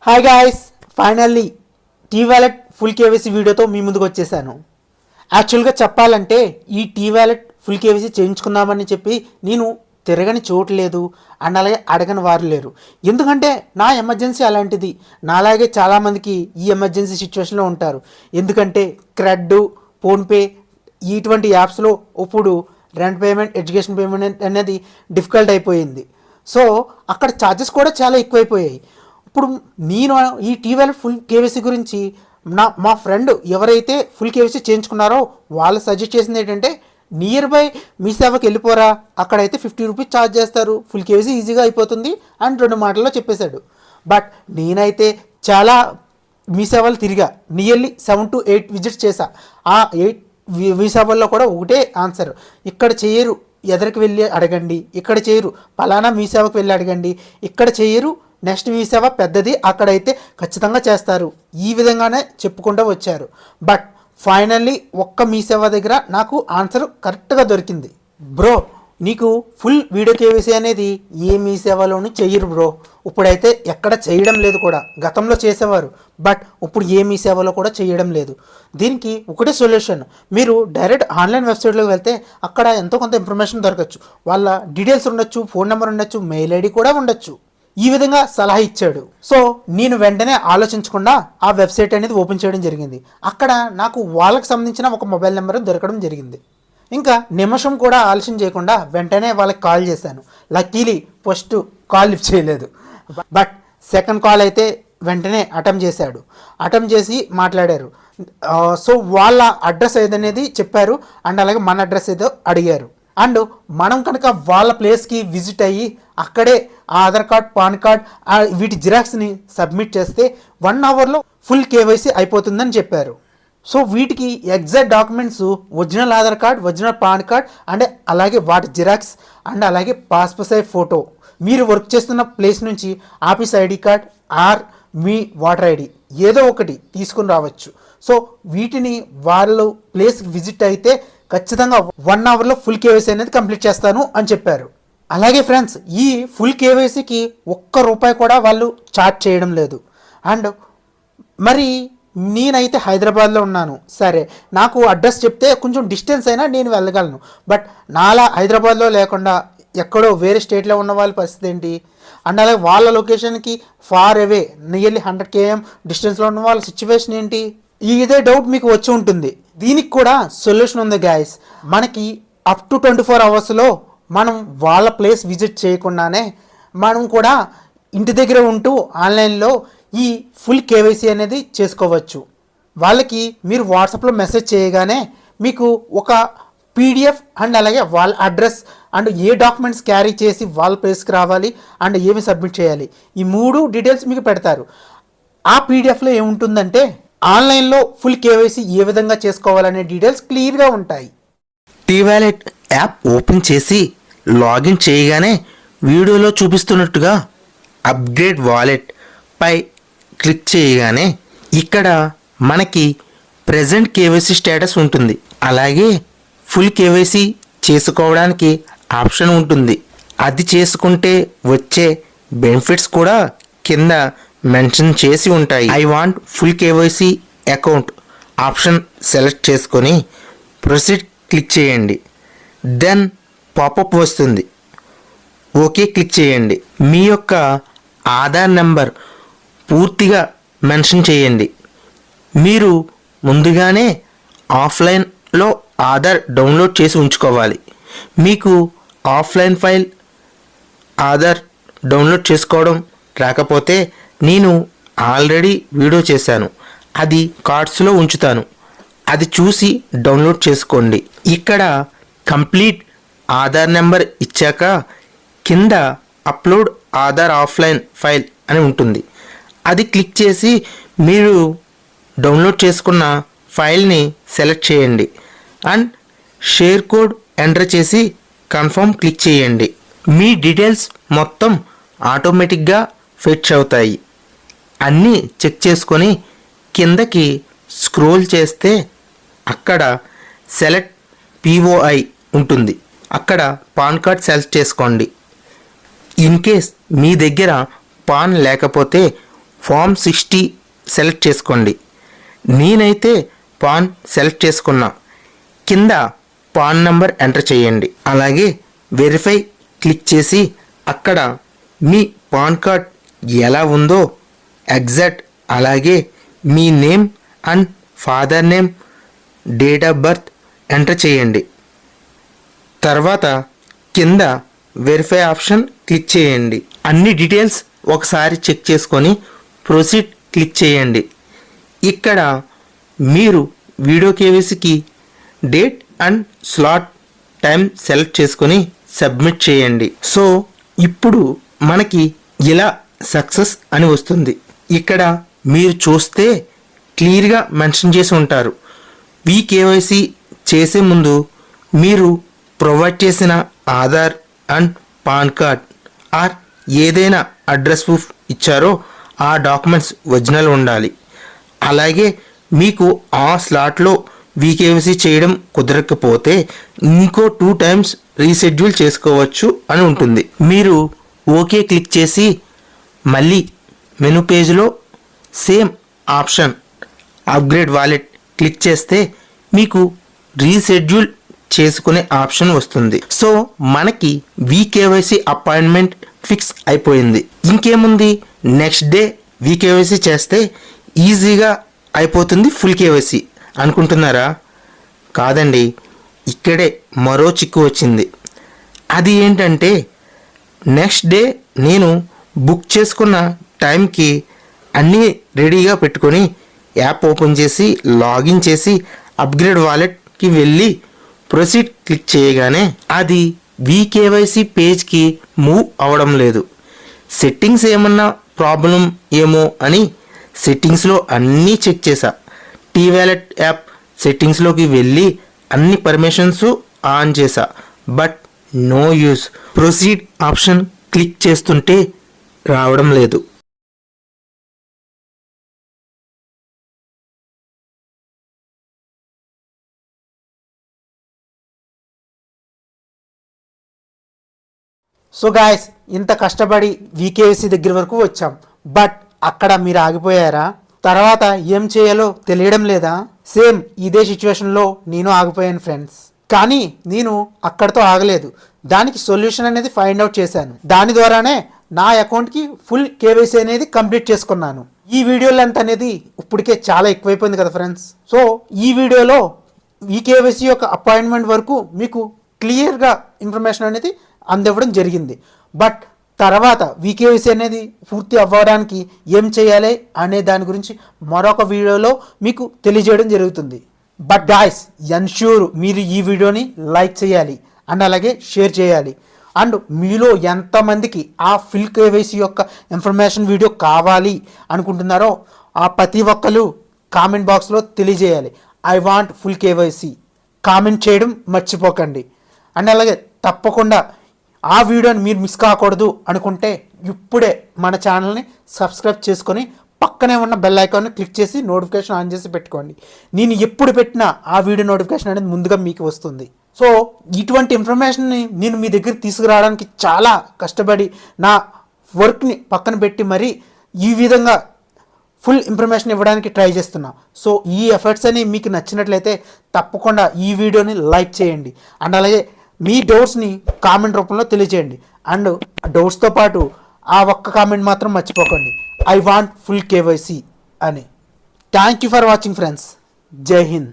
Hi guys, finally T wallet full KYC వీడియోతో మీ ముందుకు వచ్చేసాను. యాక్చువల్గా చెప్పాలంటే ఈ టీ వ్యాలెట్ ఫుల్ కేవైసీ చేయించుకుందామని చెప్పి నేను తిరగని చోటు లేదు అండ్ అలాగే అడగని వారు లేరు. ఎందుకంటే నా ఎమర్జెన్సీ అలాంటిది. నాలాగే చాలామందికి ఈ ఎమర్జెన్సీ సిచ్యువేషన్లో ఉంటారు. ఎందుకంటే క్రెడ్, ఫోన్పే ఇటువంటి యాప్స్లో ఇప్పుడు రెంట్ పేమెంట్, ఎడ్యుకేషన్ పేమెంట్ అనేది డిఫికల్ట్ అయిపోయింది. సో అక్కడ ఛార్జెస్ కూడా చాలా ఎక్కువైపోయాయి. ఇప్పుడు నేను ఈ టీ వ్యాలెట్ ఫుల్ కేవైసీ గురించి మా ఫ్రెండ్ ఎవరైతే ఫుల్ కేవైసీ చేయించుకున్నారో వాళ్ళు సజెస్ట్ చేసింది ఏంటంటే, నియర్ బై మీ సేవకి వెళ్ళిపోరా, అక్కడైతే 50 రూపీస్ ఛార్జ్ చేస్తారు, ఫుల్ కేవైసీ ఈజీగా అయిపోతుంది అని 2 మాటల్లో చెప్పేశాడు. బట్ నేనైతే చాలా మీ సేవలు తిరిగా, నియర్లీ 7 to 8 విజిట్స్ చేశా. ఆ 8 మీ సేవల్లో కూడా ఒకటే ఆన్సర్, ఇక్కడ చేయరు, ఎదరికి వెళ్ళి అడగండి, ఇక్కడ చేయరు, పలానా మీ సేవకు వెళ్ళి అడగండి, ఇక్కడ చేయరు, నెక్స్ట్ మీ సేవ పెద్దది, అక్కడైతే ఖచ్చితంగా చేస్తారు, ఈ విధంగానే చెప్పుకుంటూ వచ్చారు. బట్ ఫైనల్లీ ఒక్క మీ సేవ దగ్గర నాకు ఆన్సర్ కరెక్ట్గా దొరికింది. బ్రో, నీకు ఫుల్ వీడియో కేవైసీ అనేది ఏ మీ సేవలోనూ చెయ్యరు బ్రో. ఇప్పుడైతే ఎక్కడ చేయడం లేదు కూడా. గతంలో చేసేవారు, బట్ ఇప్పుడు ఏ మీ సేవలో కూడా చేయడం లేదు. దీనికి ఒకటే సొల్యూషన్, మీరు డైరెక్ట్ ఆన్లైన్ వెబ్సైట్లోకి వెళ్తే అక్కడ ఎంతో కొంత ఇన్ఫర్మేషన్ దొరకచ్చు. వాళ్ళ డీటెయిల్స్ ఉండొచ్చు, ఫోన్ నెంబర్ ఉండొచ్చు, మెయిల్ ఐడి కూడా ఉండొచ్చు. ఈ విధంగా సలహా ఇచ్చాడు. సో నేను వెంటనే ఆలోచించకుండా ఆ వెబ్సైట్ అనేది ఓపెన్ చేయడం జరిగింది. అక్కడ నాకు వాళ్ళకి సంబంధించిన ఒక మొబైల్ నెంబర్ దొరకడం జరిగింది. ఇంకా నిమిషం కూడా ఆలస్యం చేయకుండా వెంటనే వాళ్ళకి కాల్ చేశాను. లక్కీలీ ఫస్ట్ కాల్ లిఫ్ట్ చేయలేదు, బట్ సెకండ్ కాల్ అయితే వెంటనే అటెంప్ట్ చేశాడు. అటెంప్ట్ చేసి మాట్లాడారు. సో వాళ్ళ అడ్రస్ ఏదనేది చెప్పారు అండ్ అలాగే మన అడ్రస్ ఏదో అడిగారు. అండ్ మనం కనుక వాళ్ళ ప్లేస్కి విజిట్ అయ్యి అక్కడే ఆధార్ కార్డ్, పాన్ కార్డ్ వీటి జిరాక్స్ని సబ్మిట్ చేస్తే 1 అవర్లో ఫుల్ కేవైసీ అయిపోతుందని చెప్పారు. సో వీటికి exact documents original Aadhaar card, original pan card and అలాగే వాటి జిరాక్స్ అండ్ అలాగే పాస్పోర్ట్ సైజ్ ఫోటో, మీరు వర్క్ చేస్తున్న ప్లేస్ నుంచి office ID card or me voter ID ఏదో ఒకటి తీసుకుని రావచ్చు. సో వీటిని వాళ్ళు ప్లేస్కి విజిట్ అయితే ఖచ్చితంగా 1 అవర్లో ఫుల్ కేవైసీ అనేది కంప్లీట్ చేస్తాను అని చెప్పారు. అలాగే ఫ్రెండ్స్, ఈ ఫుల్ కేవైసీకి ₹1 కూడా వాళ్ళు చార్జ్ చేయడం లేదు. అండ్ మరి నేనైతే హైదరాబాద్లో ఉన్నాను, సరే నాకు అడ్రస్ చెప్తే కొంచెం డిస్టెన్స్ అయినా నేను వెళ్ళగలను. బట్ నాలా హైదరాబాద్లో లేకుండా ఎక్కడో వేరే స్టేట్లో ఉన్న వాళ్ళ పరిస్థితి ఏంటి? అండ్ అలాగే వాళ్ళ లొకేషన్కి ఫార్ అవే నియర్లీ 100 km డిస్టెన్స్లో ఉన్న వాళ్ళ సిచ్యువేషన్ ఏంటి? ఇదే డౌట్ మీకు వచ్చి ఉంటుంది. దీనికి కూడా సొల్యూషన్ ఉంది గాయస్. మనకి అప్ టు 24 అవర్స్లో మనం వాళ్ళ ప్లేస్ విజిట్ చేయకుండానే మనం కూడా ఇంటి దగ్గర ఉంటూ ఆన్లైన్లో ఈ ఫుల్ కేవైసీ అనేది చేసుకోవచ్చు. వాళ్ళకి మీరు వాట్సాప్లో మెసేజ్ చేయగానే మీకు ఒక పీడిఎఫ్ అండ్ అలాగే వాళ్ళ address and A documents carry చేసి వాళ్ళ ప్లేస్కి రావాలి అండ్ ఏమి సబ్మిట్ చేయాలి, ఈ 3 డీటెయిల్స్ మీకు పెడతారు. ఆ పీడిఎఫ్లో ఏముంటుందంటే ఆన్లైన్లో ఫుల్ కేవైసీ ఏ విధంగా చేసుకోవాలనే డీటెయిల్స్ క్లియర్గా ఉంటాయి. టీ వ్యాలెట్ యాప్ ఓపెన్ చేసి లాగిన్ చేయగానే వీడియోలో చూపిస్తున్నట్టుగా అప్గ్రేడ్ వాలెట్ పై క్లిక్ చేయగానే ఇక్కడ మనకి ప్రెజెంట్ కేవైసీ స్టేటస్ ఉంటుంది. అలాగే ఫుల్ కేవైసీ చేసుకోవడానికి ఆప్షన్ ఉంటుంది. అది చేసుకుంటే వచ్చే బెనిఫిట్స్ కూడా కింద మెన్షన్ చేసి ఉంటాయి. I want full KYC account option select చేసుకొని ప్రొసీడ్ క్లిక్ చేయండి. దెన్ పాపప్ వస్తుంది, ఓకే క్లిక్ చేయండి. మీ యొక్క ఆధార్ నెంబర్ పూర్తిగా మెన్షన్ చేయండి. మీరు ముందుగానే ఆఫ్లైన్లో ఆధార్ డౌన్లోడ్ చేసి ఉంచుకోవాలి. మీకు ఆఫ్లైన్ ఫైల్ ఆధార్ డౌన్లోడ్ చేసుకోవడం రాకపోతే నేను ఆల్రెడీ వీడియో చేశాను, అది కార్డ్స్లో ఉంచుతాను, అది చూసి డౌన్లోడ్ చేసుకోండి. ఇక్కడ కంప్లీట్ ఆధార్ నెంబర్ ఇచ్చాక కింద అప్లోడ్ ఆధార్ ఆఫ్లైన్ ఫైల్ అని ఉంటుంది. అది క్లిక్ చేసి మీరు డౌన్లోడ్ చేసుకున్న ఫైల్ని సెలెక్ట్ చేయండి అండ్ షేర్ కోడ్ ఎంటర్ చేసి కన్ఫర్మ్ క్లిక్ చేయండి. మీ డీటెయిల్స్ మొత్తం ఆటోమేటిక్గా ఫెచ్ అవుతాయి. అన్నీ చెక్ చేసుకొని కిందకి స్క్రోల్ చేస్తే అక్కడ సెలెక్ట్ పిఓఐ ఉంటుంది. అక్కడ పాన్ కార్డ్ సెలెక్ట్ చేసుకోండి. ఇన్ కేస్ మీ దగ్గర పాన్ లేకపోతే ఫామ్ 60 సెలెక్ట్ చేసుకోండి. నేనైతే పాన్ సెలెక్ట్ చేసుకున్నా. కింద పాన్ నంబర్ ఎంటర్ చేయండి. అలాగే వెరిఫై క్లిక్ చేసి అక్కడ మీ పాన్ కార్డ్ ఎలా ఉందో ఎగ్జాక్ట్ అలాగే మీ name and father name, date of birth enter చేయండి. తర్వాత కింద వెరిఫై ఆప్షన్ క్లిక్ చేయండి. అన్ని డీటెయిల్స్ ఒకసారి చెక్ చేసుకొని ప్రొసీడ్ క్లిక్ చేయండి. ఇక్కడ మీరు వీడియో కేవైసీకి date and slot time select చేసుకొని సబ్మిట్ చేయండి. సో ఇప్పుడు మనకి ఇలా సక్సెస్ అని వస్తుంది. ఇక్కడ మీరు చూస్తే క్లియర్గా మెన్షన్ చేసి ఉంటారు. కేవైసీ చేసే ముందు మీరు ప్రొవైడ్ చేసిన Aadhaar and pan card or ఏదైనా అడ్రస్ ప్రూఫ్ ఇచ్చారో ఆ డాక్యుమెంట్స్ ఒరిజినల్ ఉండాలి. అలాగే మీకు ఆ స్లాట్లో కేవైసీ చేయడం కుదరకపోతే ఇంకో 2 టైమ్స్ రీషెడ్యూల్ చేసుకోవచ్చు అని ఉంటుంది. మీరు ఓకే క్లిక్ చేసి మళ్ళీ మెనూ పేజ్లో same option upgrade wallet click చేస్తే మీకు రీషెడ్యూల్ చేసుకునే ఆప్షన్ వస్తుంది. సో మనకి కేవైసీ అపాయింట్మెంట్ ఫిక్స్ అయిపోయింది. ఇంకేముంది, నెక్స్ట్ డే కేవైసీ చేస్తే ఈజీగా అయిపోతుంది ఫుల్ కేవైసీ అనుకుంటున్నారా? కాదండి, ఇక్కడే మరో చిక్కు వచ్చింది. అది ఏంటంటే నెక్స్ట్ డే నేను బుక్ చేసుకున్న టైంకి అన్నీ రెడీగా పెట్టుకొని యాప్ ఓపెన్ చేసి లాగిన్ చేసి అప్గ్రేడ్ వాలెట్కి వెళ్ళి ప్రొసీడ్ క్లిక్ చేయగానే అది కేవైసీ పేజ్కి మూవ్ అవ్వడం లేదు. సెట్టింగ్స్ ఏమన్నా ప్రాబ్లం ఏమో అని సెట్టింగ్స్లో అన్నీ చెక్ చేశా. వాలెట్ యాప్ సెట్టింగ్స్లోకి వెళ్ళి అన్ని పర్మిషన్స్ ఆన్ చేశా. But no use. Proceed option click చేస్తుంటే రావడం లేదు. సో గాయస్, ఇంత కష్టపడి కేవైసీ దగ్గర వరకు వచ్చాం. బట్ అక్కడ మీరు ఆగిపోయారా? తర్వాత ఏం చేయాలో తెలియడం లేదా? సేమ్ ఇదే సిచ్యువేషన్లో నేను ఆగిపోయాను ఫ్రెండ్స్. కానీ నేను అక్కడితో ఆగలేదు. దానికి సొల్యూషన్ అనేది ఫైండ్ అవుట్ చేశాను. దాని ద్వారానే నా అకౌంట్కి ఫుల్ కేవైసీ అనేది కంప్లీట్ చేసుకున్నాను. ఈ వీడియో లెంత్ అనేది ఇప్పటికే చాలా ఎక్కువైపోయింది కదా ఫ్రెండ్స్. సో ఈ వీడియోలో కేవైసీ యొక్క అపాయింట్మెంట్ వరకు మీకు క్లియర్గా ఇన్ఫర్మేషన్ అనేది అందివ్వడం జరిగింది. బట్ తర్వాత కేవైసీ అనేది పూర్తి అవ్వడానికి ఏం చేయాలి అనే దాని గురించి మరొక వీడియోలో మీకు తెలియజేయడం జరుగుతుంది. బట్ గాయ్స్, ఎన్ష్యూర్ మీరు ఈ వీడియోని లైక్ చేయాలి అండ్ అలాగే షేర్ చేయాలి. అండ్ మీలో ఎంతమందికి ఆ ఫుల్ కేవైసీ యొక్క ఇన్ఫర్మేషన్ వీడియో కావాలి అనుకుంటున్నారో ఆ ప్రతి ఒక్కరు కామెంట్ బాక్స్లో తెలియజేయాలి. I want full KYC comment చేయడం మర్చిపోకండి. అండ్ అలాగే తప్పకుండా ఆ వీడియోని మీరు మిస్ కాకూడదు అనుకుంటే ఇప్పుడే మన ఛానల్ని సబ్స్క్రైబ్ చేసుకొని పక్కనే ఉన్న బెల్ ఐకాన్ని క్లిక్ చేసి నోటిఫికేషన్ ఆన్ చేసి పెట్టుకోండి. నేను ఎప్పుడు పెట్టినా ఆ వీడియో నోటిఫికేషన్ అనేది ముందుగా మీకు వస్తుంది. సో ఇటువంటి ఇన్ఫర్మేషన్ని నేను మీ దగ్గర తీసుకురావడానికి చాలా కష్టపడి నా వర్క్ని పక్కన పెట్టి మరీ ఈ విధంగా ఫుల్ ఇన్ఫర్మేషన్ ఇవ్వడానికి ట్రై చేస్తున్నా. సో ఈ ఎఫర్ట్స్ అని మీకు నచ్చినట్లయితే తప్పకుండా ఈ వీడియోని లైక్ చేయండి. అండ్ అలాగే మీ డౌట్స్ని కామెంట్ రూపంలో తెలియజేయండి. అండ్ డౌట్స్తో పాటు ఆ ఒక్క కామెంట్ మాత్రం మర్చిపోకండి, ఐ వాంట్ ఫుల్ కేవైసీ అని. Thank you for watching friends. జై హింద్.